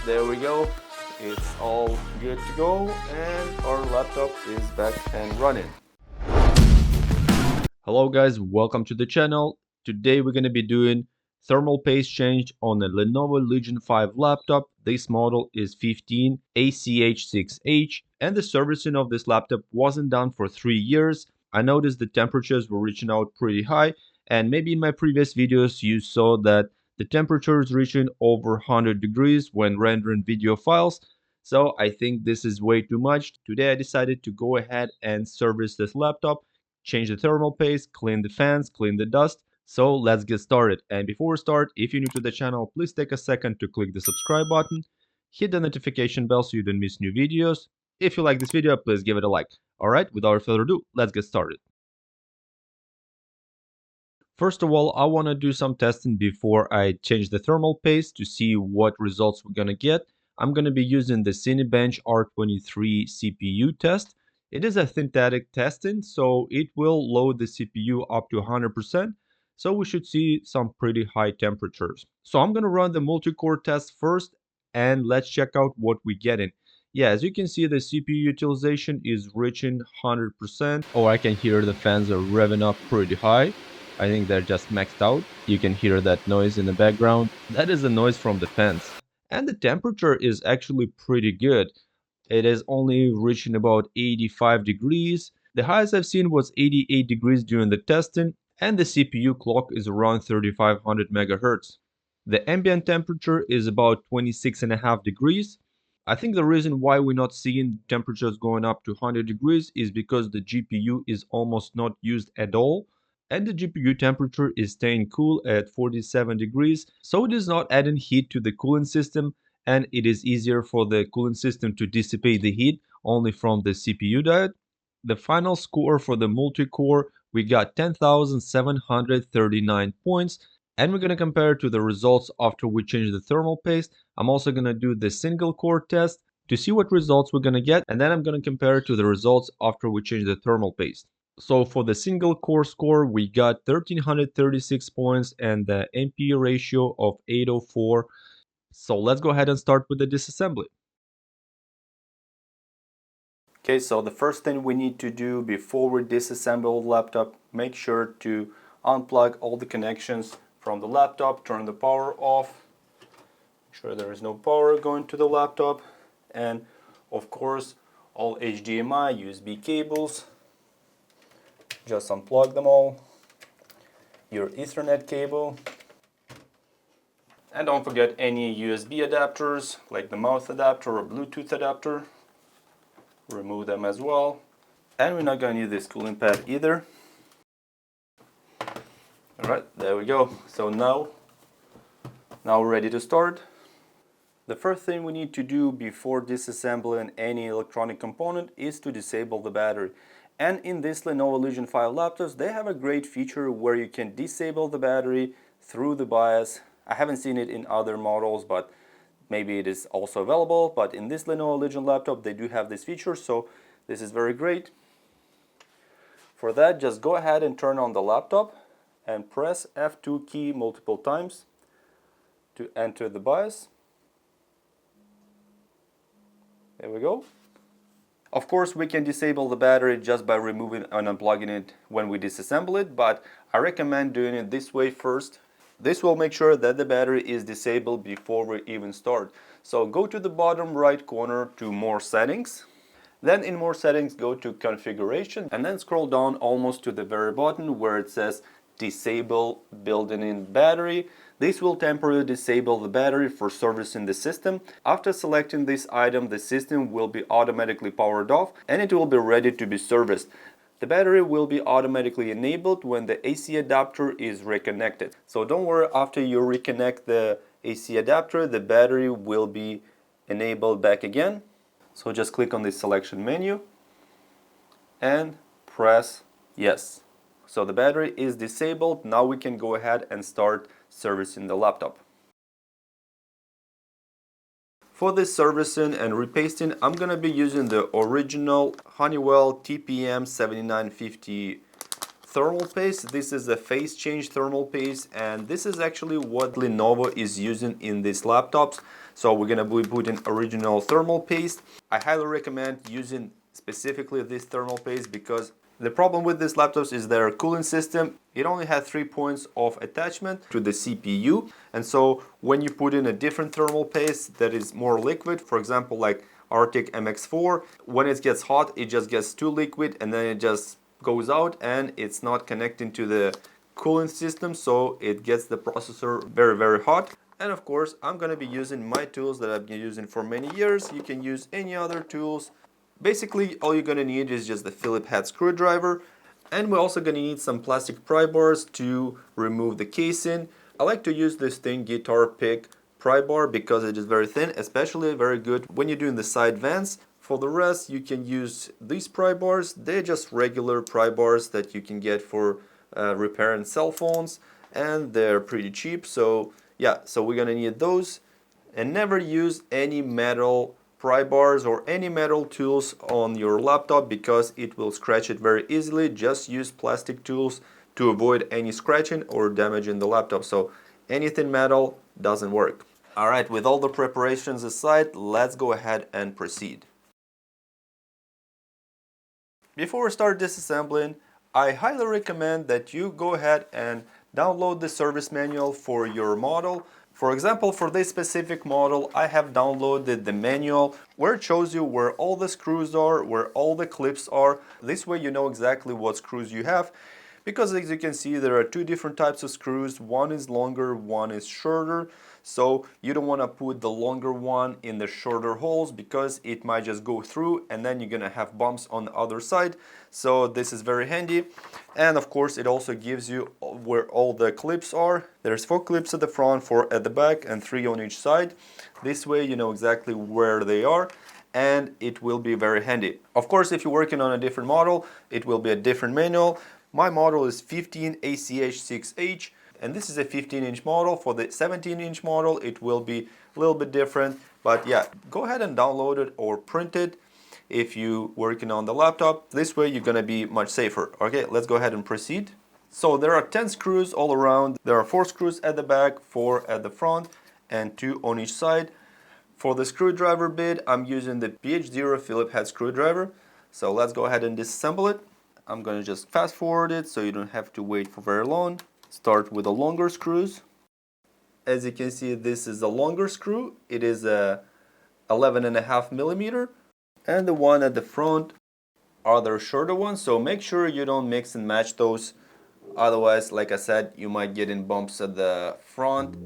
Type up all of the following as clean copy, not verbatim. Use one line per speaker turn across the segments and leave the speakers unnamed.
there we go. It's all good to go and our laptop is back and running. Hello guys, welcome to the channel. Today we're going to be doing thermal paste change on the Lenovo Legion 5 laptop. This model is 15ACH6H and the servicing of this laptop wasn't done for 3 years. I noticed the temperatures were reaching out pretty high, and maybe in my previous videos you saw that the temperature is reaching over 100 degrees when rendering video files. So I think this is way too much. Today I decided to go ahead and service this laptop, change the thermal paste, clean the fans, clean the dust. So let's get started. And before we start, if you're new to the channel, please take a second to click the subscribe button, hit the notification bell so you don't miss new videos. If you like this video, please give it a like. Alright, without further ado, let's get started. First of all, I want to do some testing before I change the thermal paste to see what results we're going to get. I'm going to be using the Cinebench R23 CPU test. It is a synthetic testing, so it will load the CPU up to 100%. So we should see some pretty high temperatures. So I'm going to run the multi-core test first and let's check out what we're getting. Yeah, as you can see, the CPU utilization is reaching 100%. Oh, I can hear the fans are revving up pretty high. I think they're just maxed out. You can hear that noise in the background. That is the noise from the fans. And the temperature is actually pretty good. It is only reaching about 85 degrees. The highest I've seen was 88 degrees during the testing, and the CPU clock is around 3500 MHz. The ambient temperature is about 26.5 degrees. I think the reason why we're not seeing temperatures going up to 100 degrees is because the GPU is almost not used at all, and the GPU temperature is staying cool at 47 degrees, so it is not adding heat to the cooling system, and it is easier for the cooling system to dissipate the heat only from the CPU diode. The final score for the multi-core, we got 10,739 points, and we're going to compare it to the results after we change the thermal paste. I'm also going to do the single core test to see what results we're going to get, and then I'm going to compare it to the results after we change the thermal paste. So for the single core score, we got 1336 points and the MP ratio of 804. So let's go ahead and start with the disassembly. Okay, so the first thing we need to do before we disassemble the laptop, make sure to unplug all the connections from the laptop, turn the power off, make sure there is no power going to the laptop, and of course all HDMI, USB cables. Just unplug them all, your Ethernet cable, and don't forget any USB adapters like the mouse adapter or Bluetooth adapter. Remove them as well, and we're not going to need this cooling pad either. Alright, there we go. So now we're ready to start. The first thing we need to do before disassembling any electronic component is to disable the battery. And in this Lenovo Legion 5 laptops, they have a great feature where you can disable the battery through the BIOS. I haven't seen it in other models, but maybe it is also available. But in this Lenovo Legion laptop, they do have this feature, so this is very great. For that, just go ahead and turn on the laptop and press F2 key multiple times to enter the BIOS. There we go. Of course, we can disable the battery just by removing and unplugging it when we disassemble it, but I recommend doing it this way first. This will make sure that the battery is disabled before we even start. So go to the bottom right corner to More Settings. Then in More Settings, go to Configuration, and then scroll down almost to the very bottom where it says Disable Built-in Battery. This will temporarily disable the battery for servicing the system. After selecting this item, the system will be automatically powered off and it will be ready to be serviced. The battery will be automatically enabled when the AC adapter is reconnected. So don't worry, after you reconnect the AC adapter, the battery will be enabled back again. So just click on the selection menu and press yes. So the battery is disabled. Now we can go ahead and start servicing the laptop. For this servicing and repasting, I'm going to be using the original Honeywell TPM7950 thermal paste. This is a phase change thermal paste, and this is actually what Lenovo is using in these laptops. So we're gonna be putting original thermal paste. I highly recommend using specifically this thermal paste because the problem with these laptops is their cooling system. It only has 3 points of attachment to the CPU, and so when you put in a different thermal paste that is more liquid, for example like Arctic MX4, when it gets hot it just gets too liquid and then it just goes out and it's not connecting to the cooling system, so it gets the processor very hot. And of course I'm going to be using my tools that I've been using for many years. You can use any other tools. Basically all you're going to need is just the Phillips head screwdriver, and we're also going to need some plastic pry bars to remove the casing. I like to use this thin guitar pick pry bar because it is very thin, especially very good when you're doing the side vents. For the rest you can use these pry bars. They're just regular pry bars that you can get for repairing cell phones, and they're pretty cheap. So yeah, so we're gonna need those. And never use any metal pry bars or any metal tools on your laptop because it will scratch it very easily. Just use plastic tools to avoid any scratching or damaging the laptop. So anything metal doesn't work. Alright, with all the preparations aside, let's go ahead and proceed. Before we start disassembling, I highly recommend that you go ahead and download the service manual for your model. For example, for this specific model, I have downloaded the manual where it shows you where all the screws are, where all the clips are. This way you know exactly what screws you have, because as you can see there are two different types of screws. One is longer, one is shorter. So you don't want to put the longer one in the shorter holes because it might just go through and then you're gonna have bumps on the other side. So this is very handy. And of course it also gives you where all the clips are. There's 4 clips at the front, 4 at the back, and 3 on each side. This way you know exactly where they are, and it will be very handy. Of course if you're working on a different model, it will be a different manual. My model is 15ACH6H, and this is a 15-inch model. For the 17-inch model it will be a little bit different, but yeah, go ahead and download it or print it if you're working on the laptop. This way you're gonna be much safer. Okay, let's go ahead and proceed. So there are 10 screws all around. There are 4 screws at the back, 4 at the front, and 2 on each side. For the screwdriver bit, I'm using the PH0 Phillips head screwdriver. So let's go ahead and disassemble it. I'm gonna just fast forward it so you don't have to wait for very long. Start with the longer screws. As you can see, this is a longer screw. It is a 11.5 millimeter, and the one at the front are the shorter ones. So make sure you don't mix and match those. Otherwise, like I said, you might get in bumps at the front.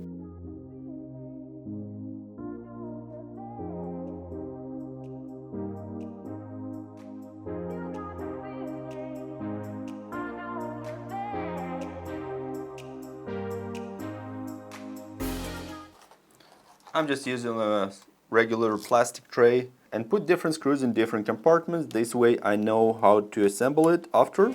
I'm just using a regular plastic tray and put different screws in different compartments. This way I know how to assemble it after.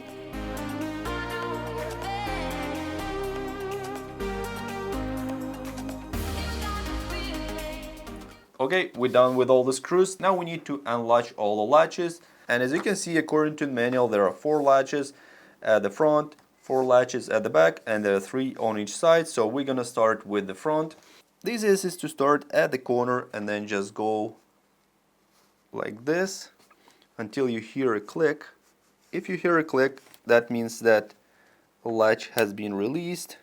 Okay, we're done with all the screws. Now we need to unlatch all the latches. And as you can see, according to the manual, there are 4 latches at the front, 4 latches at the back, and there are 3 on each side. So we're gonna start with the front. The easiest is to start at the corner and then just go like this until you hear a click. If you hear a click, that means that the latch has been released.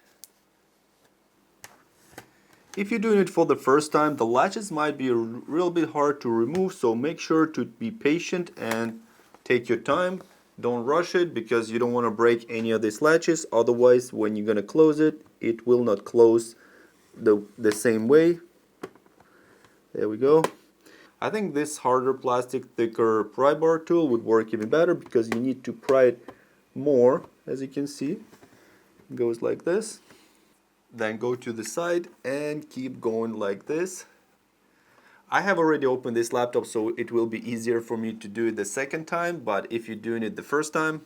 If you're doing it for the first time, the latches might be a real bit hard to remove, so make sure to be patient and take your time. Don't rush it because you don't want to break any of these latches. Otherwise, when you're going to close it, it will not close the same way. There we go. I think this harder plastic, thicker pry bar tool would work even better because you need to pry it more. As you can see, it goes like this. Then go to the side and keep going like this. I have already opened this laptop, so it will be easier for me to do it the second time, but if you're doing it the first time,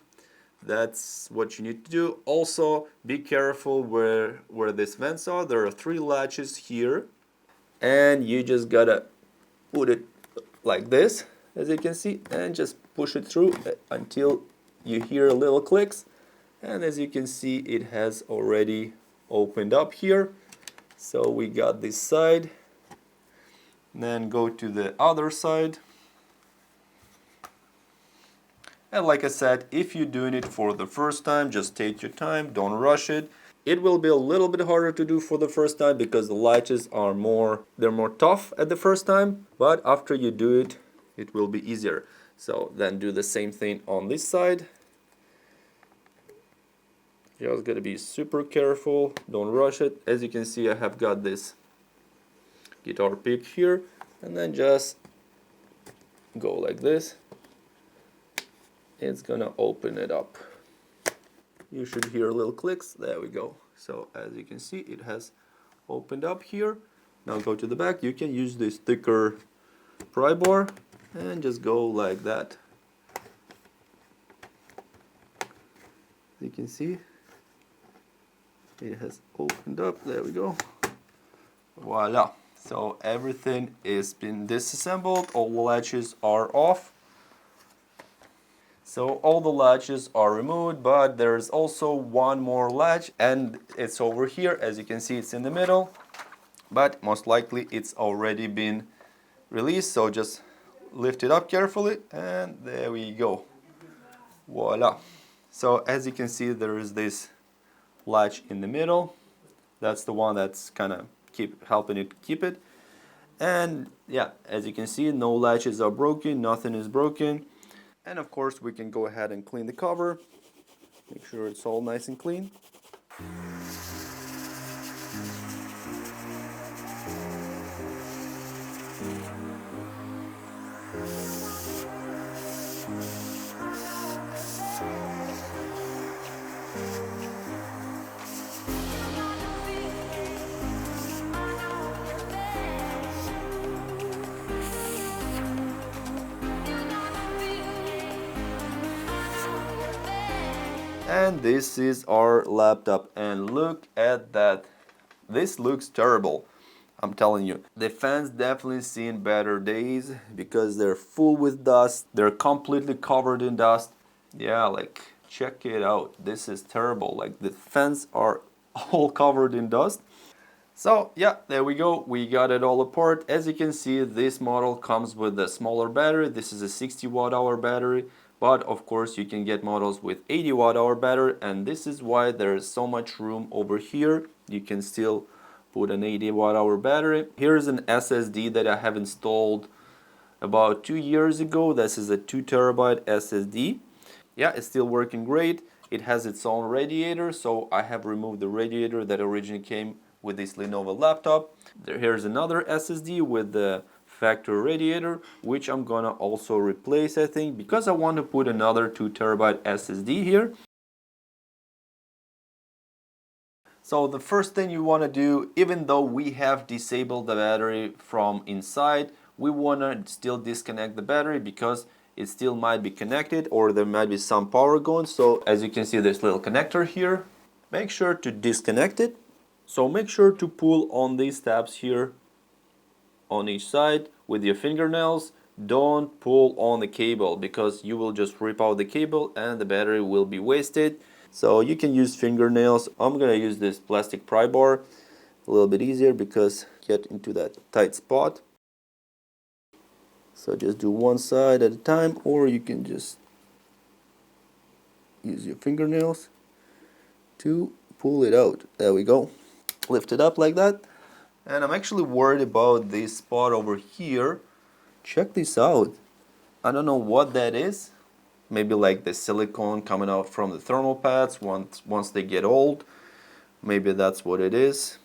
that's what you need to do. Also, be careful where these vents are. There are 3 latches here, and you just gotta put it like this, as you can see, and just push it through until you hear little clicks, And as you can see, it has already opened up here. So we got this side, then go to the other side. And like I said, if you're doing it for the first time, just take your time, don't rush it. It will be a little bit harder to do for the first time because the latches are they're more tough at the first time, but after you do it, it will be easier. So then do the same thing on this side. Just gotta be super careful, don't rush it. As you can see, I have got this guitar pick here, and then just go like this. It's gonna open it up. You should hear little clicks. There we go. So as you can see, it has opened up here. Now go to the back. You can use this thicker pry bar and just go like that. You can see it has opened up. There we go. Voila. So everything is been disassembled. All the latches are off. So all the latches are removed, but there's also one more latch, and it's over here. As you can see, it's in the middle, but most likely it's already been released. So just lift it up carefully, and there we go. Voila. So as you can see, there is this latch in the middle. That's the one that's kind of helping it keep it. And yeah, as you can see, no latches are broken, nothing is broken. And of course, we can go ahead and clean the cover. Make sure it's all nice and clean. And this is our laptop, and look at that. This looks terrible, I'm telling you. The fans definitely seen better days because they're full with dust. They're completely covered in dust. Yeah, like check it out. This is terrible. Like the fans are all covered in dust. So yeah, there we go. We got it all apart. As you can see, this model comes with a smaller battery. This is a 60 watt hour battery. But of course you can get models with 80 watt hour battery, and this is why there is so much room over here. You can still put an 80 watt hour battery. Here's an SSD that I have installed about 2 years ago. This is a 2 terabyte SSD. Yeah, it's still working great. It has its own radiator, so I have removed the radiator that originally came with this Lenovo laptop. Here's another SSD with the factory radiator, which I'm gonna also replace, I think, because I want to put another 2 terabyte SSD here. So the first thing you want to do, even though we have disabled the battery from inside, we want to still disconnect the battery because it still might be connected or there might be some power going. So as you can see, there's a little connector here. Make sure to disconnect it. So make sure to pull on these tabs here on each side with your fingernails. Don't pull on the cable because you will just rip out the cable and the battery will be wasted. So you can use fingernails. I'm gonna use this plastic pry bar, a little bit easier because get into that tight spot. So just do one side at a time, or you can just use your fingernails to pull it out. There we go. Lift it up like that. And I'm actually worried about this spot over here. Check this out. I don't know what that is. Maybe like the silicone coming out from the thermal pads once they get old. Maybe that's what it is.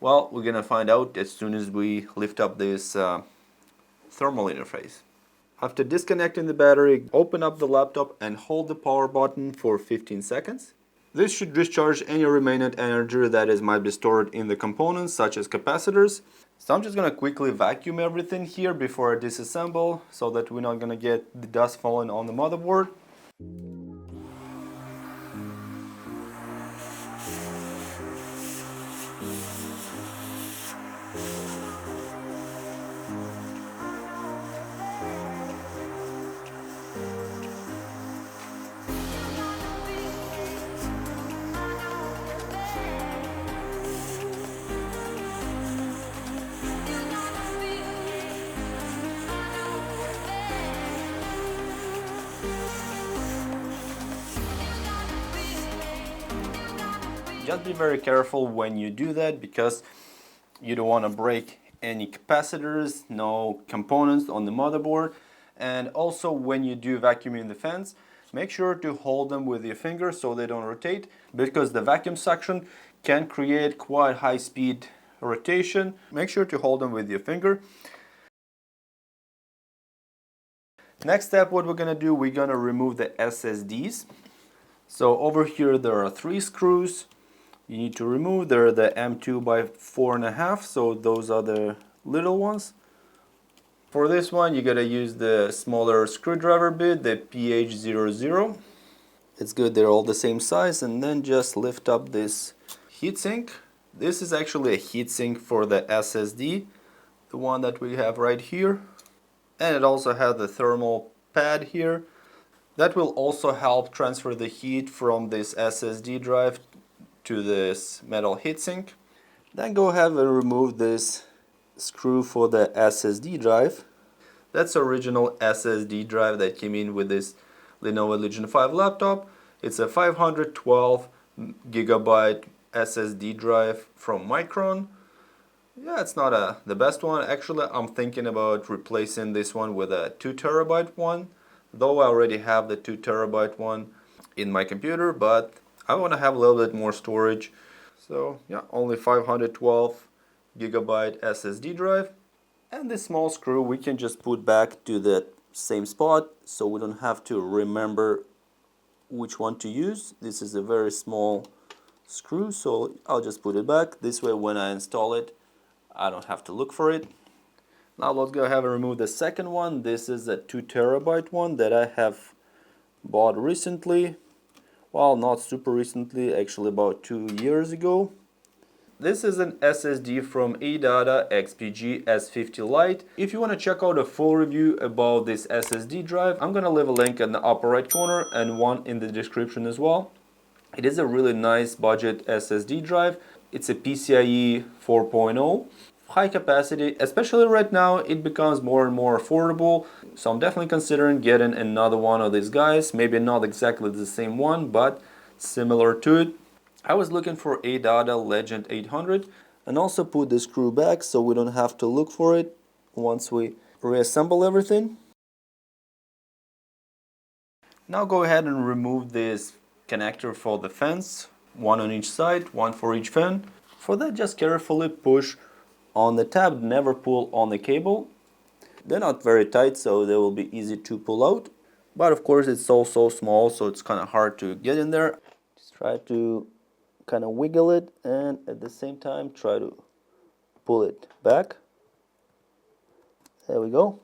Well, we're gonna find out as soon as we lift up this thermal interface. After disconnecting the battery, open up the laptop and hold the power button for 15 seconds. This should discharge any remaining energy that might be stored in the components, such as capacitors. So I'm just going to quickly vacuum everything here before I disassemble, so that we're not going to get the dust falling on the motherboard. Just be very careful when you do that, because you don't want to break any capacitors, no components on the motherboard. And also, when you do vacuuming the fans, make sure to hold them with your finger so they don't rotate, because the vacuum suction can create quite high speed rotation. Make sure to hold them with your finger. Next step, what we're gonna do, we're gonna remove the SSDs. So over here there are 3 screws you need to remove. They're the M2 by 4.5, so those are the little ones. For this one, you gotta use the smaller screwdriver bit, the PH00. It's good, they're all the same size. And then just lift up this heatsink. This is actually a heatsink for the SSD, the one that we have right here. And it also has the thermal pad here. That will also help transfer the heat from this SSD drive to this metal heatsink. Then go ahead and remove this screw for the SSD drive. That's the original SSD drive that came in with this Lenovo Legion 5 laptop. It's a 512 gigabyte SSD drive from Micron. Yeah, it's not the best one. Actually, I'm thinking about replacing this one with a 2 terabyte one, though I already have the 2 terabyte one in my computer, but I want to have a little bit more storage. So yeah, only 512 gigabyte SSD drive. And this small screw we can just put back to the same spot, so we don't have to remember which one to use. This is a very small screw, so I'll just put it back. This way when I install it, I don't have to look for it. Now let's go ahead and remove the second one. This is a 2 terabyte one that I have bought recently. Well, not super recently, actually about 2 years ago. This is an SSD from ADATA XPG S50 Lite. If you want to check out a full review about this SSD drive, I'm going to leave a link in the upper right corner and one in the description as well. It is a really nice budget SSD drive. It's a PCIe 4.0, high capacity. Especially right now, it becomes more and more affordable. So I'm definitely considering getting another one of these guys. Maybe not exactly the same one, but similar to it. I was looking for ADATA Legend 800, and also put the screw back so we don't have to look for it once we reassemble everything. Now go ahead and remove this connector for the fans, one on each side, one for each fan. For that, just carefully push on the tab, never pull on the cable. They're not very tight, so they will be easy to pull out. But of course it's so small, so it's kind of hard to get in there. Just try to kind of wiggle it, and at the same time try to pull it back. There we go.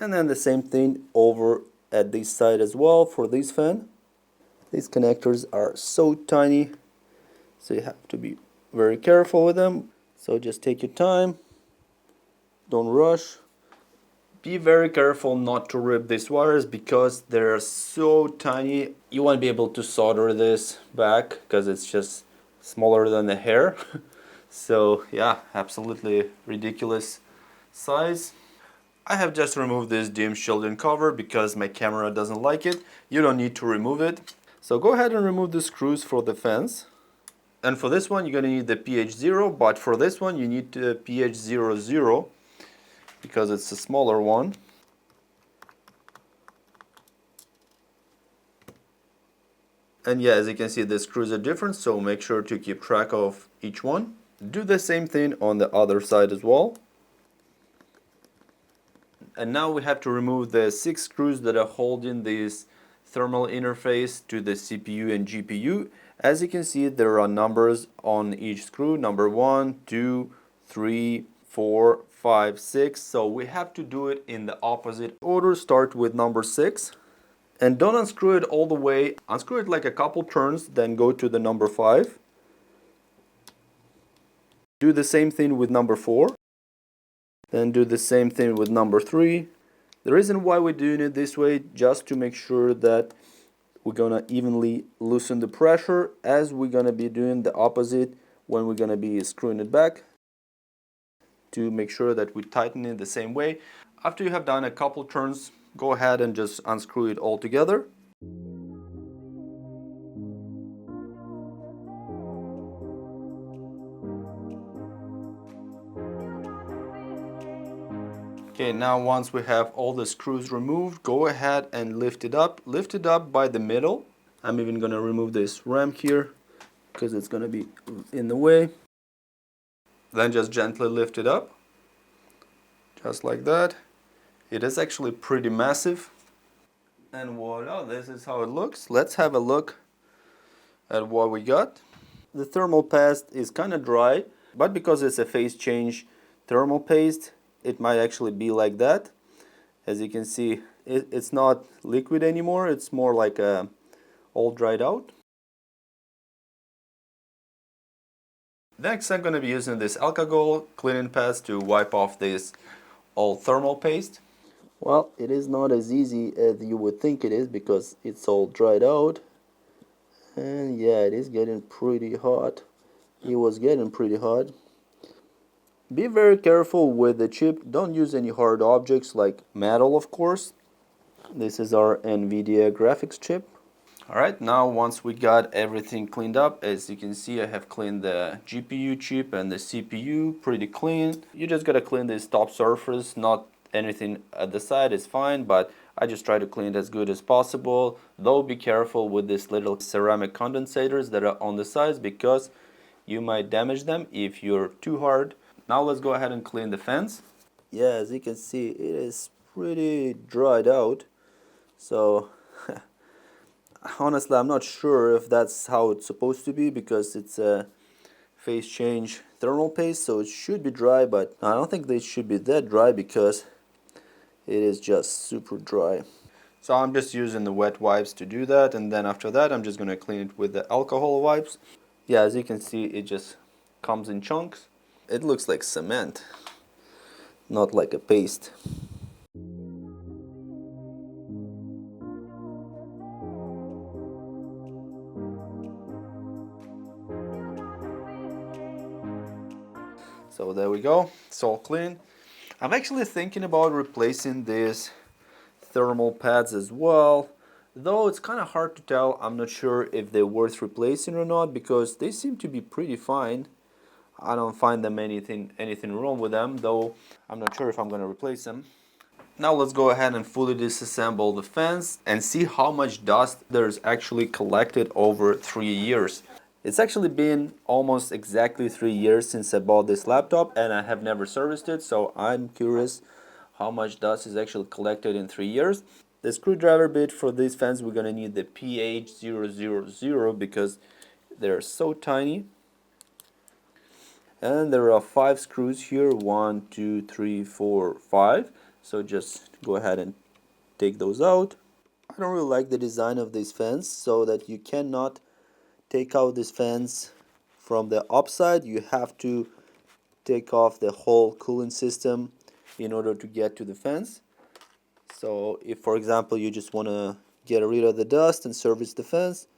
And then the same thing over at this side as well for this fan. These connectors are so tiny, so you have to be very careful with them. So just take your time, don't rush. Be very careful not to rip these wires because they're so tiny. You won't be able to solder this back because it's just smaller than the hair. So yeah, absolutely ridiculous size. I have just removed this dim shielding cover because my camera doesn't like it. You don't need to remove it. So go ahead and remove the screws for the fans. And for this one you're gonna need the PH0, but for this one you need the PH00 because it's a smaller one. And yeah, as you can see, the screws are different, so make sure to keep track of each one. Do the same thing on the other side as well. And now we have to remove the 6 screws that are holding this thermal interface to the CPU and GPU. As you can see, there are numbers on each screw, number 1, 2, 3, 4, 5, 6. So we have to do it in the opposite order. Start with number 6. And don't unscrew it all the way. Unscrew it like a couple turns, then go to the number 5. Do the same thing with number 4. Then do the same thing with number 3. The reason why we're doing it this way, just to make sure that we're gonna evenly loosen the pressure, as we're gonna be doing the opposite when we're gonna be screwing it back, to make sure that we tighten it the same way. After you have done a couple turns, go ahead and just unscrew it all together. Okay, now once we have all the screws removed, go ahead and lift it up. Lift it up by the middle. I'm even gonna remove this ramp here because it's gonna be in the way. Then just gently lift it up, just like that. It is actually pretty massive. And voila, this is how it looks. Let's have a look at what we got. The thermal paste is kind of dry, but because it's a phase change thermal paste, it might actually be like that. As you can see, it's not liquid anymore, it's more like all dried out. Next, I'm going to be using this alcohol cleaning pads to wipe off this old thermal paste. Well, it is not as easy as you would think it is because it's all dried out. And yeah, it is getting pretty hot. It was getting pretty hot. Be very careful with the chip. Don't use any hard objects like metal, of course. This is our NVIDIA graphics chip. Alright, now once we got everything cleaned up, as you can see, I have cleaned the GPU chip and the CPU pretty clean. You just gotta clean this top surface, not anything at the side is fine, but I just try to clean it as good as possible. Though be careful with these little ceramic condensators that are on the sides because you might damage them if you're too hard. Now let's go ahead and clean the fans. Yeah, as you can see, it is pretty dried out. So honestly, I'm not sure if that's how it's supposed to be because it's a phase change thermal paste, so it should be dry, but I don't think they should be that dry because it is just super dry. So I'm just using the wet wipes to do that, and then after that I'm just going to clean it with the alcohol wipes. Yeah, as you can see, it just comes in chunks. It looks like cement, not like a paste. So there we go, it's all clean. I'm actually thinking about replacing these thermal pads as well, though it's kind of hard to tell. I'm not sure if they're worth replacing or not because they seem to be pretty fine. I don't find them anything wrong with them, though I'm not sure if I'm going to replace them. Now let's go ahead and fully disassemble the fans and see how much dust there's actually collected over 3 years. It's actually been almost exactly 3 years since I bought this laptop and I have never serviced it, so I'm curious how much dust is actually collected in 3 years. The screwdriver bit for these fans, we're going to need the PH000 because they're so tiny. And there are 5 screws here, 1, 2, 3, 4, 5. So just go ahead and take those out. I don't really like the design of these fans, so that you cannot take out these fans from the upside. You have to take off the whole cooling system in order to get to the fans. So if, for example, you just want to get rid of the dust and service the fans,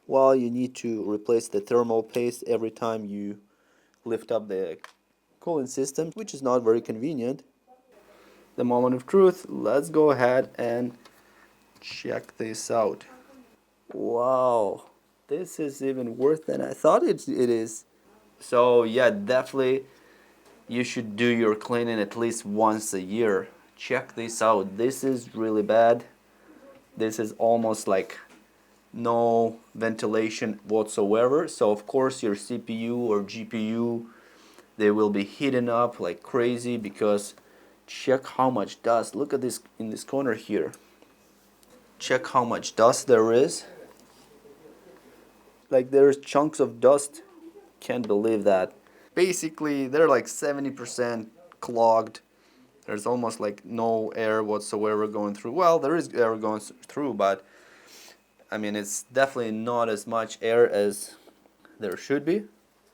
well, you need to replace the thermal paste every time you lift up the cooling system, which is not very convenient. The moment of truth, let's go ahead and check this out. Wow, this is even worse than I thought it is. So yeah, definitely you should do your cleaning at least once a year. Check this out. This is really bad. This is almost like no ventilation whatsoever. So of course your CPU or GPU, they will be heating up like crazy because check how much dust. Look at this in this corner here. Check how much dust there is. Like there's chunks of dust. Can't believe that. Basically they're like 70% clogged. There's almost like no air whatsoever going through. Well, there is air going through, but I mean it's definitely not as much air as there should be.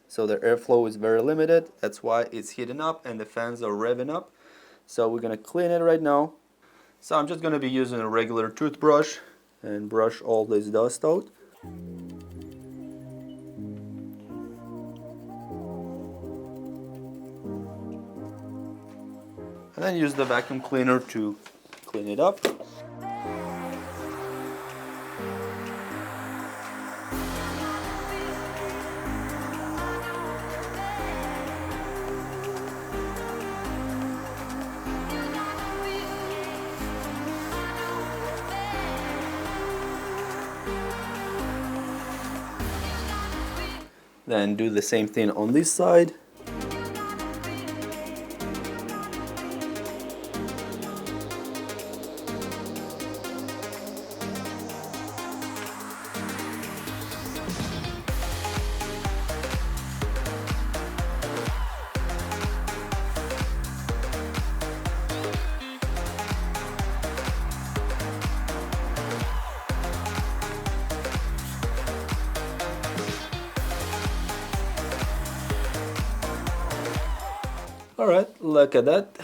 So the airflow is very limited. That's why it's heating up and the fans are revving up. So we're gonna clean it right now. So I'm just gonna be using a regular toothbrush and brush all this dust out. And then use the vacuum cleaner to clean it up. Then do the same thing on this side. Alright, look at that.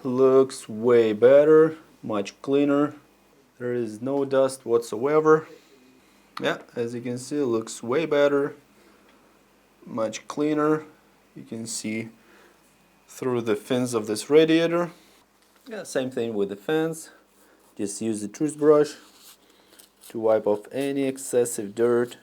Looks way better, much cleaner. There is no dust whatsoever. Yeah, as you can see, it looks way better, much cleaner. You can see through the fins of this radiator. Yeah, same thing with the fans. Just use the toothbrush to wipe off any excessive dirt.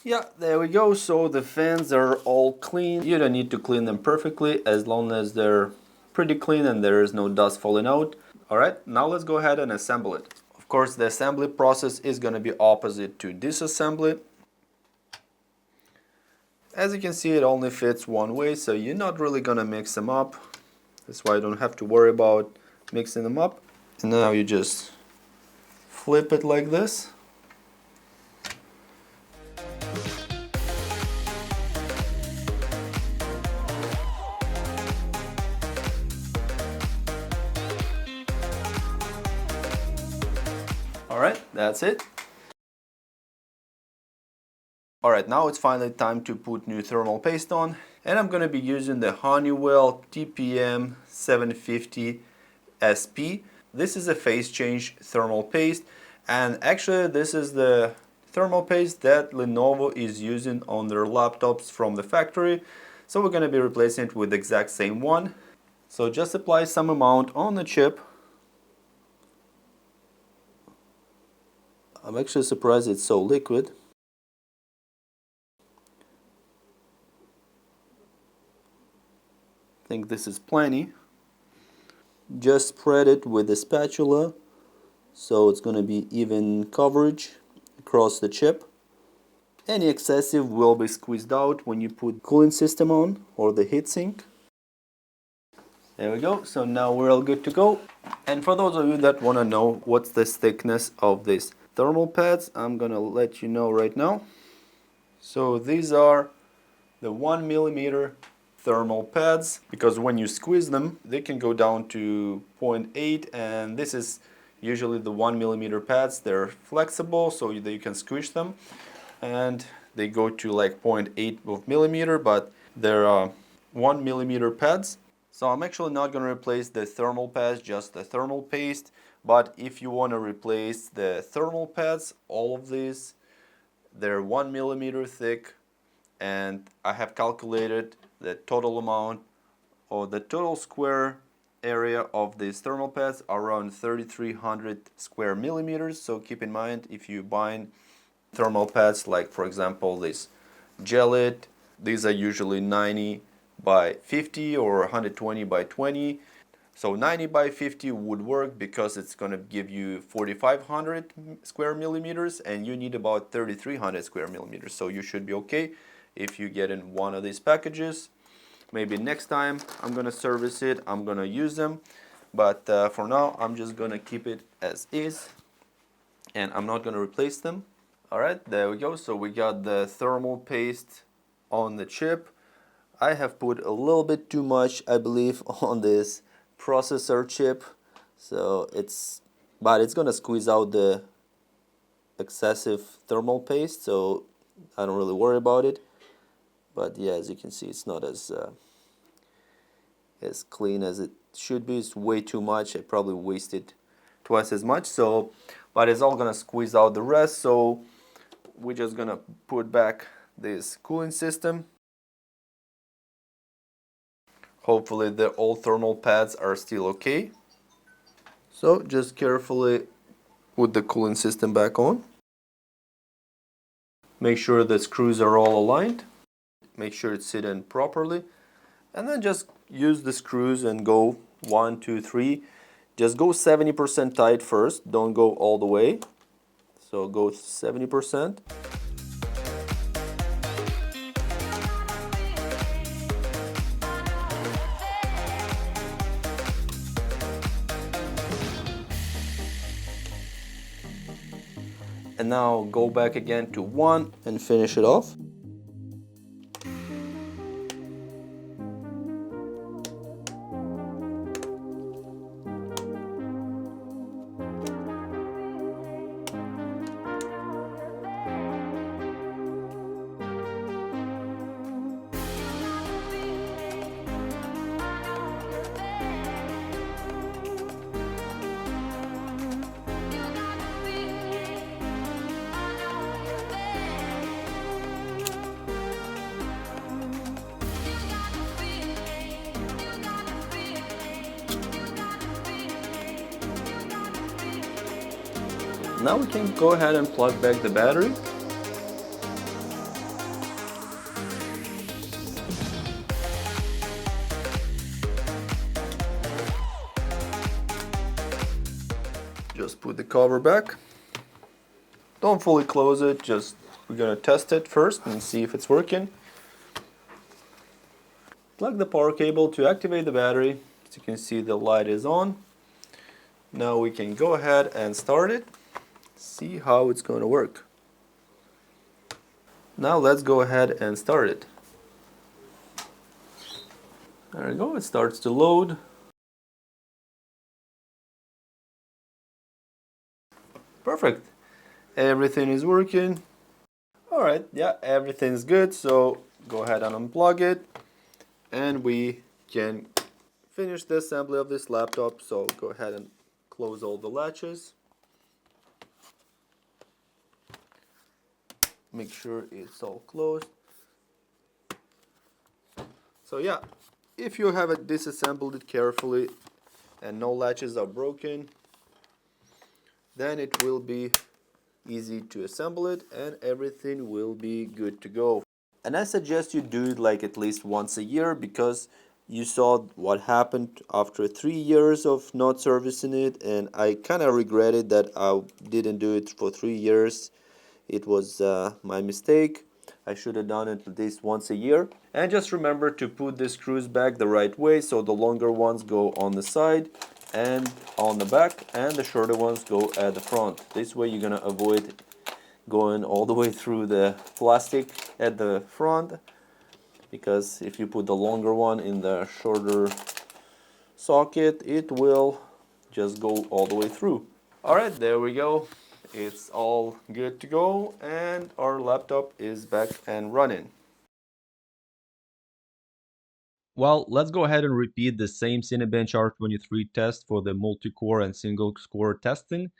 Yeah, there we go. So the fans are all clean. You don't need to clean them perfectly, as long as they're pretty clean and there is no dust falling out. Alright, now let's go ahead and assemble it. Of course, the assembly process is going to be opposite to disassembly. As you can see, it only fits one way, so you're not really going to mix them up. That's why you don't have to worry about mixing them up. And now you just flip it like this. Alright, that's it. Alright, now it's finally time to put new thermal paste on, and I'm going to be using the Honeywell PTM7950 SP. This is a phase change thermal paste, and actually this is the thermal paste that Lenovo is using on their laptops from the factory, so we're going to be replacing it with the exact same one. So just apply some amount on the chip. I'm actually surprised it's so liquid. I think this is plenty. Just spread it with the spatula so it's going to be even coverage across the chip. Any excessive will be squeezed out when you put cooling system on or the heatsink. There we go. So now we're all good to go. And for those of you that want to know what's the thickness of this thermal pads, I'm gonna let you know right now. So these are the 1mm thermal pads, because when you squeeze them they can go down to 0.8, and this is usually the 1mm pads. They're flexible so that you can squish them, and they go to like 0.8 of millimeter, but they're 1mm pads. So I'm actually not going to replace the thermal pads, just the thermal paste. But if you want to replace the thermal pads, all of these, they're 1mm thick, and I have calculated the total amount, or the total square area of these thermal pads, around 3,300 square millimeters. So keep in mind, if you buy thermal pads, like for example this Gelid, these are usually 90 by 50 or 120 by 20. So 90 by 50 would work because it's going to give you 4,500 square millimeters, and you need about 3,300 square millimeters. So you should be okay if you get in one of these packages. Maybe next time I'm going to service it, I'm going to use them. But for now, I'm just going to keep it as is, and I'm not going to replace them. Alright, there we go. So we got the thermal paste on the chip. I have put a little bit too much, I believe, on this processor chip,
So but it's gonna squeeze out the excessive thermal paste, so I don't really worry about it. But yeah, as you can see, it's not as clean as it should be. It's way too much. I probably wasted twice as much. So, but it's all gonna squeeze out the rest. So we're just gonna put back this cooling system. Hopefully the old thermal pads are still okay. So just carefully put the cooling system back on. Make sure the screws are all aligned. Make sure it's sitting properly. And then just use the screws and go 1, 2, 3. Just go 70% tight first. Don't go all the way. So go 70%. And now go back again to 1 and finish it off. Now we can go ahead and plug back the battery. Just put the cover back. Don't fully close it, just we're gonna test it first and see if it's working. Plug the power cable to activate the battery. As you can see, the light is on. Now we can go ahead and start it. See how it's going to work. Now let's go ahead and start it. There we go, it starts to load. Perfect. Everything is working. Alright, yeah, everything's good. So go ahead and unplug it. And we can finish the assembly of this laptop. So go ahead and close all the latches. Make sure it's all closed. So yeah, if you have it disassembled it carefully and no latches are broken, then it will be easy to assemble it and everything will be good to go. And I suggest you do it like at least once a year, because you saw what happened after 3 years of not servicing it, and I kind of regretted that I didn't do it for 3 years. It was my mistake. I should have done it at least once a year. And just remember to put the screws back the right way, so the longer ones go on the side and on the back, and the shorter ones go at the front. This way you're gonna avoid going all the way through the plastic at the front, because if you put the longer one in the shorter socket, it will just go all the way through. Alright, there we go. It's all good to go and our laptop is back and running.
Well, let's go ahead and repeat the same Cinebench R23 test for the multi-core and single-core testing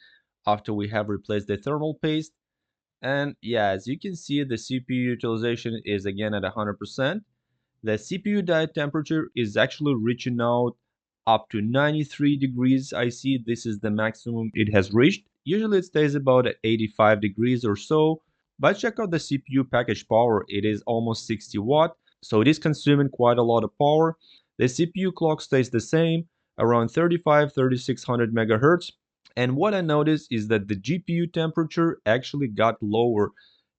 after we have replaced the thermal paste. And yeah, as you can see, the CPU utilization is again at 100%. The CPU die temperature is actually reaching out up to 93 degrees. I see this is the maximum it has reached. Usually it stays about at 85 degrees or so, but check out the CPU package power. It is almost 60 watt, so it is consuming quite a lot of power. The CPU clock stays the same, around 3600 megahertz. And what I noticed is that the GPU temperature actually got lower,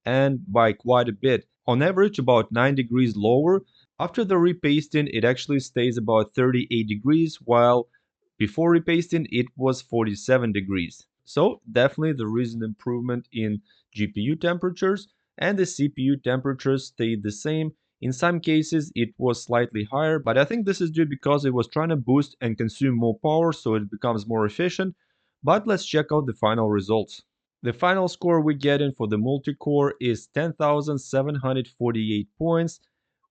and by quite a bit. On average about 9 degrees lower. After the repasting, it actually stays about 38 degrees, while before repasting, it was 47 degrees. So definitely there is an improvement in GPU temperatures, and the CPU temperatures stayed the same In some cases, it was slightly higher, but I think this is due because it was trying to boost and consume more power so it becomes more efficient. But let's check out the final results. The final score we get in for the multi-core is 10,748 points,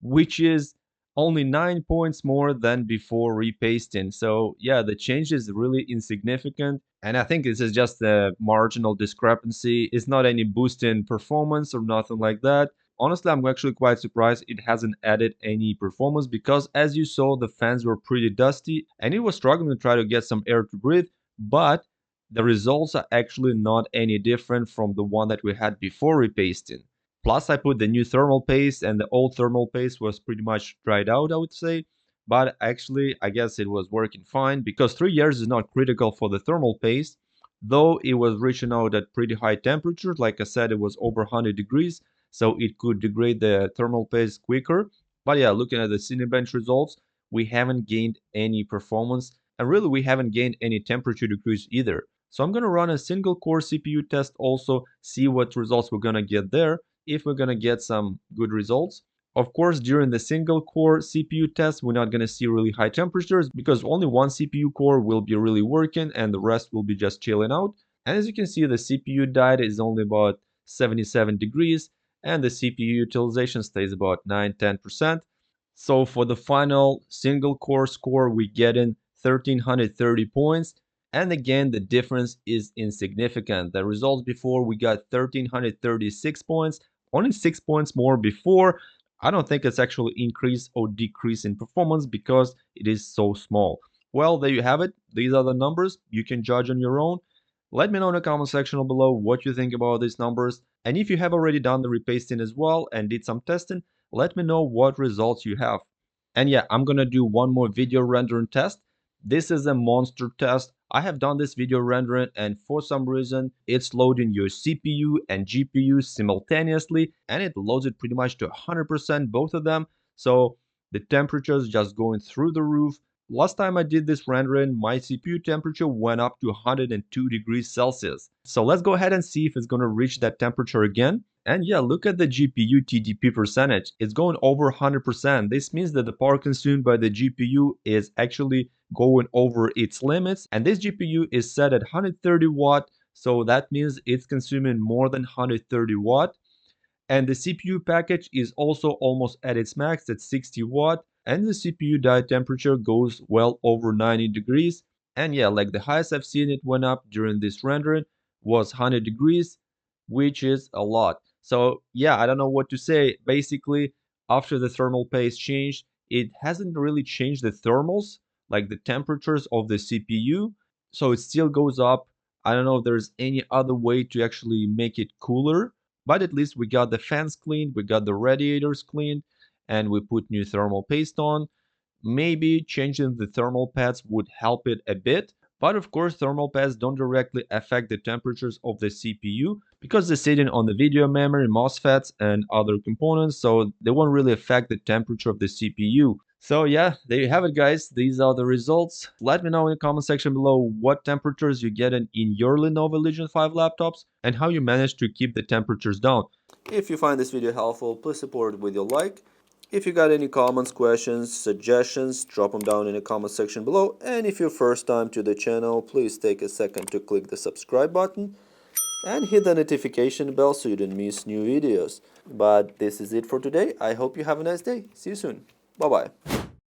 which is only 9 points more than before repasting. So yeah, the change is really insignificant. And I think this is just a marginal discrepancy. It's not any boost in performance or nothing like that. Honestly, I'm actually quite surprised it hasn't added any performance because as you saw, the fans were pretty dusty and it was struggling to try to get some air to breathe. But the results are actually not any different from the one that we had before repasting. Plus, I put the new thermal paste and the old thermal paste was pretty much dried out, I would say. But actually, I guess it was working fine because 3 years is not critical for the thermal paste, though it was reaching out at pretty high temperatures. Like I said, it was over 100 degrees, so it could degrade the thermal paste quicker. But yeah, looking at the Cinebench results, we haven't gained any performance, and really we haven't gained any temperature decrease either. So I'm going to run a single core CPU test also, see what results we're going to get there, if we're going to get some good results. Of course, during the single core CPU test, we're not going to see really high temperatures because only one CPU core will be really working and the rest will be just chilling out. And as you can see, the CPU diet is only about 77 degrees and the CPU utilization stays about 9-10%. So for the final single core score, we get in 1330 points. And again, the difference is insignificant. The results before we got 1336 points, only 6 points more before. I don't think it's actually increase or decrease in performance because it is so small. Well, there you have it. These are the numbers. You can judge on your own. Let me know in the comment section below what you think about these numbers. And if you have already done the repasting as well and did some testing, let me know what results you have. And yeah, I'm gonna do one more video rendering test. This is a monster test. I have done this video rendering and for some reason it's loading your CPU and GPU simultaneously and it loads it pretty much to 100% both of them. So the temperatures just going through the roof. Last time I did this rendering, my CPU temperature went up to 102 degrees Celsius. So let's go ahead and see if it's going to reach that temperature again. And yeah, look at the GPU TDP percentage. It's going over 100%. This means that the power consumed by the GPU is actually going over its limits. And this GPU is set at 130 watt. So that means it's consuming more than 130 watt. And the CPU package is also almost at its max at 60 watt. And the CPU die temperature goes well over 90 degrees. And yeah, like the highest I've seen it went up during this rendering was 100 degrees, which is a lot. So yeah, I don't know what to say. Basically, after the thermal paste changed, it hasn't really changed the thermals, like the temperatures of the CPU. So it still goes up. I don't know if there's any other way to actually make it cooler, but at least we got the fans cleaned, we got the radiators cleaned, and we put new thermal paste on. Maybe changing the thermal pads would help it a bit, but of course thermal pads don't directly affect the temperatures of the CPU because they're sitting on the video memory, MOSFETs, and other components, so they won't really affect the temperature of the CPU. So yeah, there you have it guys, these are the results. Let me know in the comment section below what temperatures you get in your Lenovo Legion 5 laptops and how you manage to keep the temperatures down.
If you find this video helpful, please support it with your like. If you got any comments, questions, suggestions, drop them down in the comment section below. And if you're first time to the channel, please take a second to click the subscribe button and hit the notification bell so you don't miss new videos. But this is it for today. I hope you have a nice day. See you soon. Bye bye.